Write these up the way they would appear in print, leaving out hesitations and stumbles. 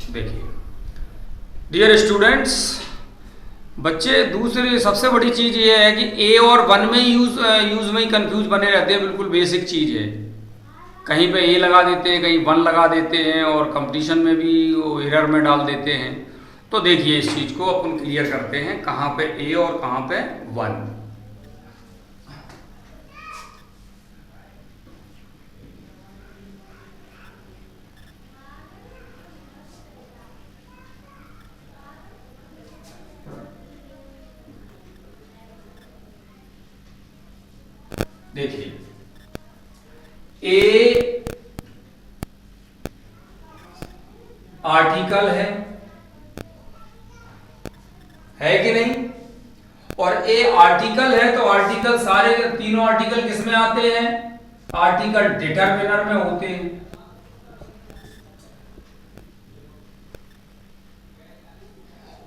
देखिए dear students, बच्चे दूसरी सबसे बड़ी चीज़ ये है कि ए और वन में यूज में ही कंफ्यूज बने रहते हैं। बिल्कुल बेसिक चीज़ है, कहीं पे ए लगा देते हैं, कहीं वन लगा देते हैं और कंपटीशन में भी वो एरर में डाल देते हैं। तो देखिए इस चीज़ को अपन क्लियर करते हैं, कहाँ पे ए और कहाँ पे वन। देखिए ए आर्टिकल है कि नहीं? और ए आर्टिकल है तो आर्टिकल सारे तीनों आर्टिकल किस में आते हैं? आर्टिकल डिटरमिनर में होते हैं।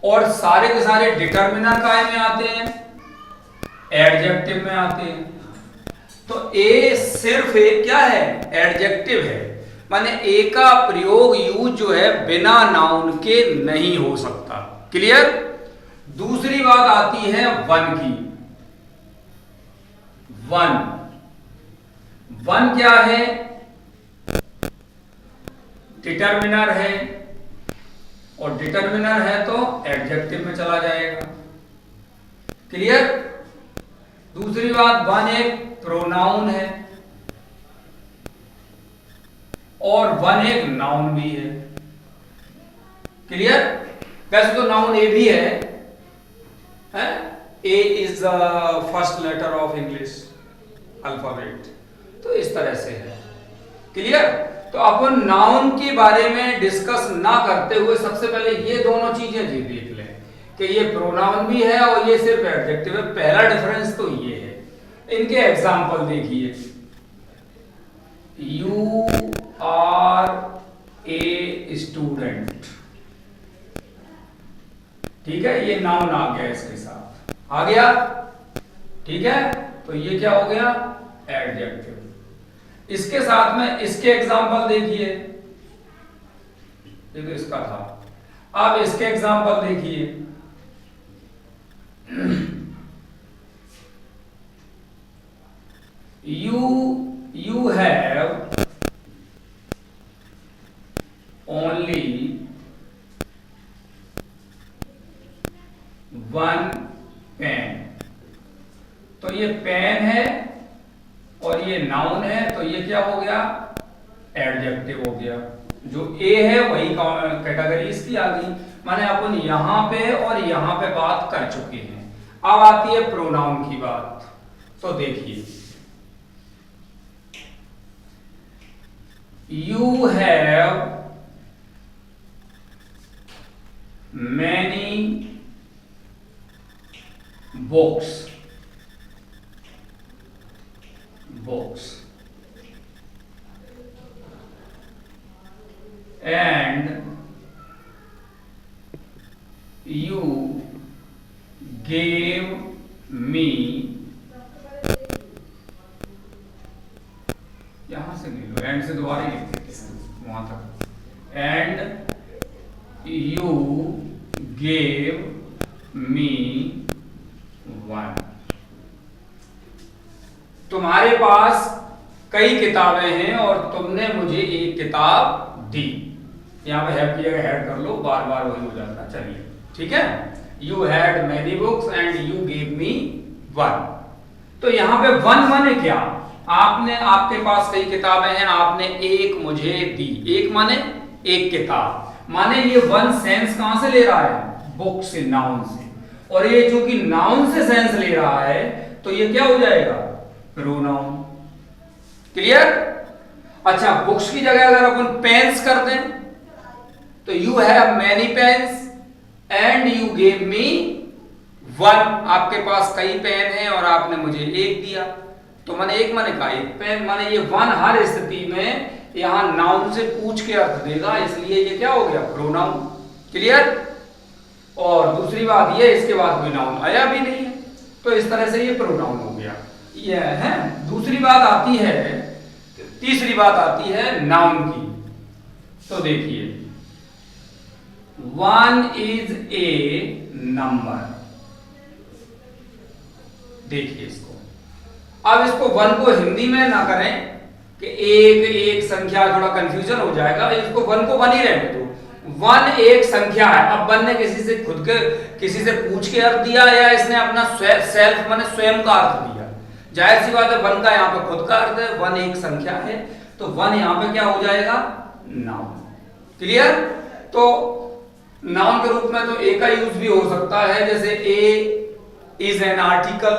और सारे के सारे डिटरमिनर काय में आते हैं? एडजेक्टिव में आते हैं। तो ए सिर्फ एक क्या है? एडजेक्टिव है, माने ए का प्रयोग यूज जो है बिना नाउन के नहीं हो सकता। क्लियर? दूसरी बात आती है वन की। वन क्या है? डिटरमिनर है, और डिटरमिनर है तो एडजेक्टिव में चला जाएगा। क्लियर? दूसरी बात वन एक प्रोनाउन है और वन एक नाउन भी है। क्लियर? वैसे तो नाउन ए भी है, A is the first letter of English alphabet, तो इस तरह से है। क्लियर? तो अपन नाउन के बारे में डिस्कस ना करते हुए सबसे पहले ये दोनों चीजें जी देख लें कि ये प्रोनाउन भी है और ये सिर्फ एडजेक्टिव है। पहला डिफरेंस तो ये है। इनके एग्जाम्पल देखिए, यू आर ए स्टूडेंट, ठीक है, ये नाउन आ गया, इसके साथ आ गया, ठीक है, तो ये क्या हो गया? एडजेक्टिव। इसके साथ में इसके एग्जाम्पल देखिए, ये तो इसका था। अब इसके एग्जाम्पल देखिए, you have only one pen, तो ये पेन है और ये नाउन है, तो ये क्या हो गया? एडजेक्टिव हो गया। जो ए है वही कैटेगरी इसकी आ गई, माने अपन यहां पे और यहां पे बात कर चुके हैं। अब आती है प्रोनाउन की बात। तो देखिए, you have many books and you gave me, यहां से ले लो, एंड से दोबारा लिख देते हैं वहां तक, and you gave me one. तुम्हारे पास कई किताबें हैं और तुमने मुझे एक किताब दी। यहां पे हैव की जगह हैड कर लो, बार बार वही हो जाता। चलिए ठीक है, you had many books and you gave me one. तो यहां पे वन माने क्या? आपने, आपके पास कई किताबें हैं, आपने एक मुझे दी। एक माने एक किताब, माने ये वन सेंस कहां से ले रहा है? बुक से, नाउन से। और ये चूंकि नाउन से सेंस ले रहा है तो ये क्या हो जाएगा? प्रोनाउन। क्लियर? अच्छा, बुक्स की जगह अगर अपन पेन्स कर दें तो you have many pens and you gave me one. आपके पास कई पेन हैं और आपने मुझे एक दिया। तो मैंने एक माने का एक पेन, माने ये वन हर स्थिति में यहां नाउन से पूछ के अर्थ देगा, इसलिए ये क्या हो गया? प्रोनाउन। क्लियर? और दूसरी बात ये, इसके बाद कोई नाउन आया भी नहीं है, तो इस तरह से ये प्रोनाउन हो गया। ये है। दूसरी बात आती है, तीसरी बात आती है नाउन की। तो देखिए, 1 इज ए नंबर। देखिए इसको, अब इसको 1 को हिंदी में ना करें कि एक संख्या, थोड़ा कंफ्यूजन हो जाएगा। इसको 1 को 1 ही रहने दो। 1 एक संख्या है। अब 1 ने किसी से किसी से पूछ के अर्थ दिया या इसने अपना सेल्फ माने स्वयं का अर्थ दिया। जाहिर सी बात है 1 का यहाँ पे खुद का अर्थ है, 1 एक संख्या है, तो 1 यहाँ पे क्या हो जाएगा, नाउन। क्लियर? तो नाउन के रूप में तो ए का यूज भी हो सकता है, जैसे ए इज एन आर्टिकल,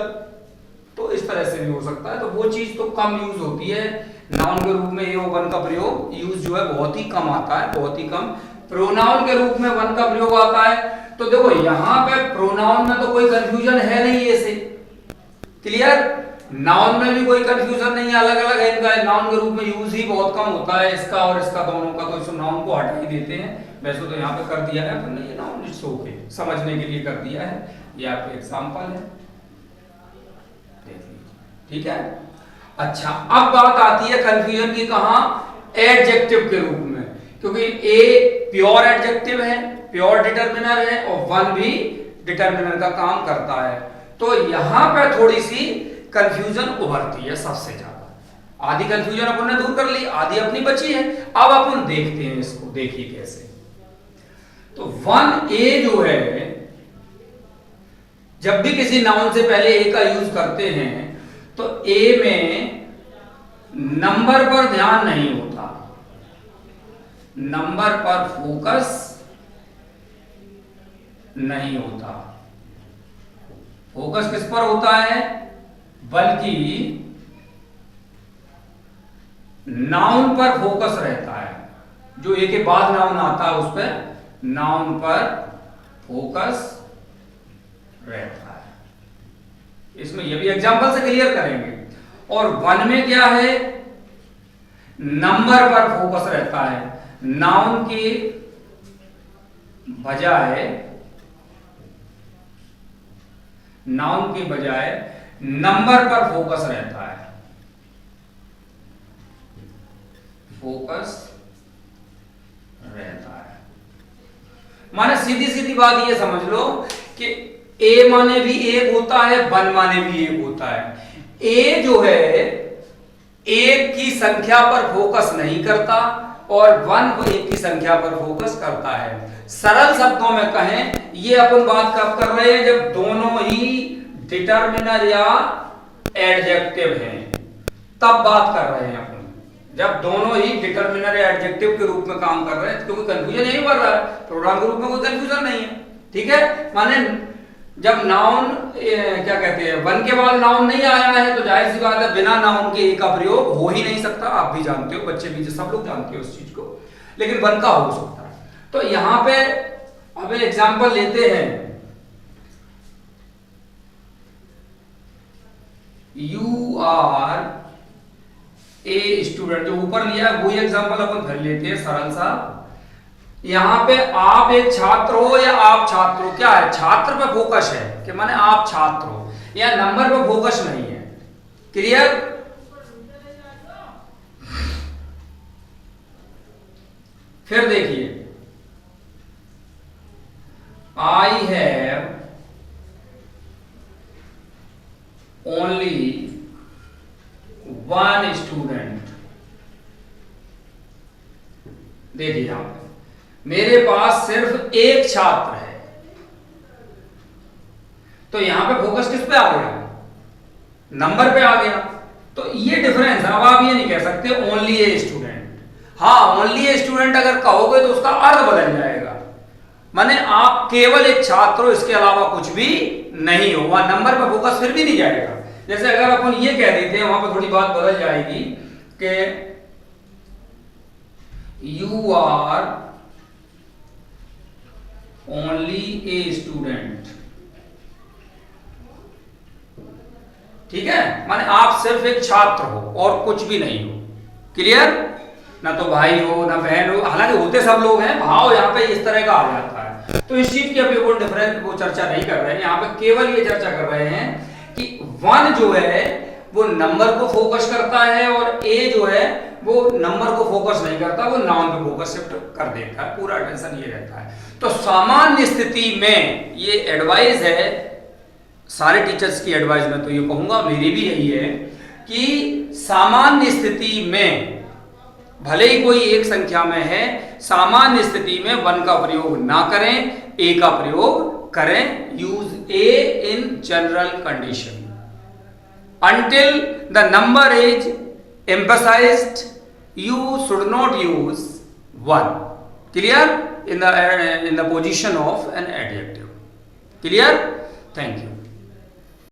तो इस तरह से भी हो सकता है। तो वो चीज तो कम यूज होती है नाउन के रूप में। ये 1 का प्रयोग यूज जो है बहुत ही कम आता है, बहुत ही कम। प्रोनाउन के रूप में 1 का प्रयोग आता है। तो देखो यहां पे प्रोनाउन में तो कोई कंफ्यूजन है नहीं ऐसे। क्लियर? नाउन में भी कोई कंफ्यूजन नहीं है, अलग अलग है इनका। नाउन के रूप में यूज ही बहुत कम होता है इसका और इसका दोनों का, तो इस नाउन को हटा ही देते हैं। वैसे तो यहाँ पे कर दिया है अपन ने, ये नाउन इट्स ओके, समझने के लिए कर दिया है। ये आपका एग्जांपल है, देख लीजिए। ठीक है? अच्छा, अब बात आती है कंफ्यूजन की, कहां, एडजेक्टिव के रूप में, क्योंकि ए प्योर एडजेक्टिव है, प्योर डिटरमिनर है, और 1 भी डिटरमिनर का काम करता है। तो यहां पर थोड़ी सी कंफ्यूजन उभरती है सबसे ज्यादा। आधी कंफ्यूजन अपन ने दूर कर ली, आधी अपनी बची है। अब अपन देखते हैं इसको, देखिए कैसे। तो 1 ए जो है, जब भी किसी नाउन से पहले ए का यूज करते हैं तो ए में नंबर पर ध्यान नहीं होता, नंबर पर फोकस नहीं होता। फोकस किस पर होता है, बल्कि नाउन पर फोकस रहता है। जो ए के बाद नाउन आता है उस पर नाउन पर फोकस रहता है। इसमें ये भी एग्जांपल से क्लियर करेंगे। और 1 में क्या है, नंबर पर फोकस रहता है। नाउन की बजाय नंबर पर फोकस रहता है, फोकस रहता है। माने सीधी सीधी बात ये समझ लो कि ए माने भी एक होता है, 1 माने भी एक होता है। ए जो है एक की संख्या पर फोकस नहीं करता और 1 को एक की संख्या पर फोकस करता है। सरल शब्दों में कहें, ये अपन बात कब कर रहे हैं, जब दोनों ही डिटरमिनर या एडजेक्टिव हैं, तब बात कर रहे हैं अपन। जब दोनों ही डिटरमिनर या एडजेक्टिव के रूप में काम कर रहे हैं, क्योंकि कंफ्यूजन यही बढ़ रहा है, प्रोनाउन के रूप में कोई कंफ्यूजन नहीं है। ठीक है? माने जब नाउन क्या कहते हैं 1 के बाद नाउन नहीं आया है, तो जाहिर सी बात है बिना नाउन के ए का प्रयोग हो ही नहीं सकता। आप भी जानते हो, बच्चे भी, सब लोग जानते हो उस चीज को, लेकिन 1 का हो सकता है। तो यहां पे अब एग्जांपल लेते हैं। यू आर ए स्टूडेंट, जो ऊपर लिया है वही एग्जांपल अपन फिर लेते हैं, सरल सा। यहां पे आप एक छात्र हो या आप छात्र हो, क्या है, छात्र पे फोकस है कि माने आप छात्र हो, या नंबर पे फोकस नहीं है। क्लियर? फिर देखिए, आई हैव ओनली 1 स्टूडेंट। देखिए यहां पे मेरे पास सिर्फ एक छात्र है, तो यहां पे फोकस किस पे आ गया, नंबर पे आ गया। तो ये डिफरेंस है। अब आप ये नहीं कह सकते ओनली ए स्टूडेंट। हाँ, ओनली ए स्टूडेंट अगर कहोगे तो उसका अर्थ बदल जाएगा, माने आप केवल एक छात्र हो, इसके अलावा कुछ भी नहीं हो। वहां नंबर पे फोकस फिर भी नहीं जाएगा। जैसे अगर अपन ये कह देते हैं, वहां पर थोड़ी बात बदल जाएगी कि you are only a student. ठीक है? माने आप सिर्फ एक छात्र हो और कुछ भी नहीं हो। क्लियर? ना तो भाई हो ना बहन हो, हालांकि होते सब लोग हैं, भाव यहाँ पे इस तरह का आ जाता है। तो इस चीज की अभी वो डिफरेंस वो चर्चा नहीं कर रहे हैं, यहाँ पे केवल ये चर्चा कर रहे हैं कि 1 जो है वो नंबर को फोकस करता है और ए जो है वो नंबर को फोकस नहीं करता, वो नाउन पे फोकस शिफ्ट कर देता है, पूरा अटेंशन ये रहता है। तो सामान्य स्थिति में ये एडवाइस है, सारे टीचर्स की एडवाइस में तो ये कहूंगा, मेरी भी यही है कि सामान्य स्थिति में भले ही कोई एक संख्या में है, सामान्य स्थिति में 1 का प्रयोग ना करें, ए का प्रयोग करें। Use A in general condition until the number is emphasized, you should not use 1. Clear? In the position of an adjective. Clear? Thank you.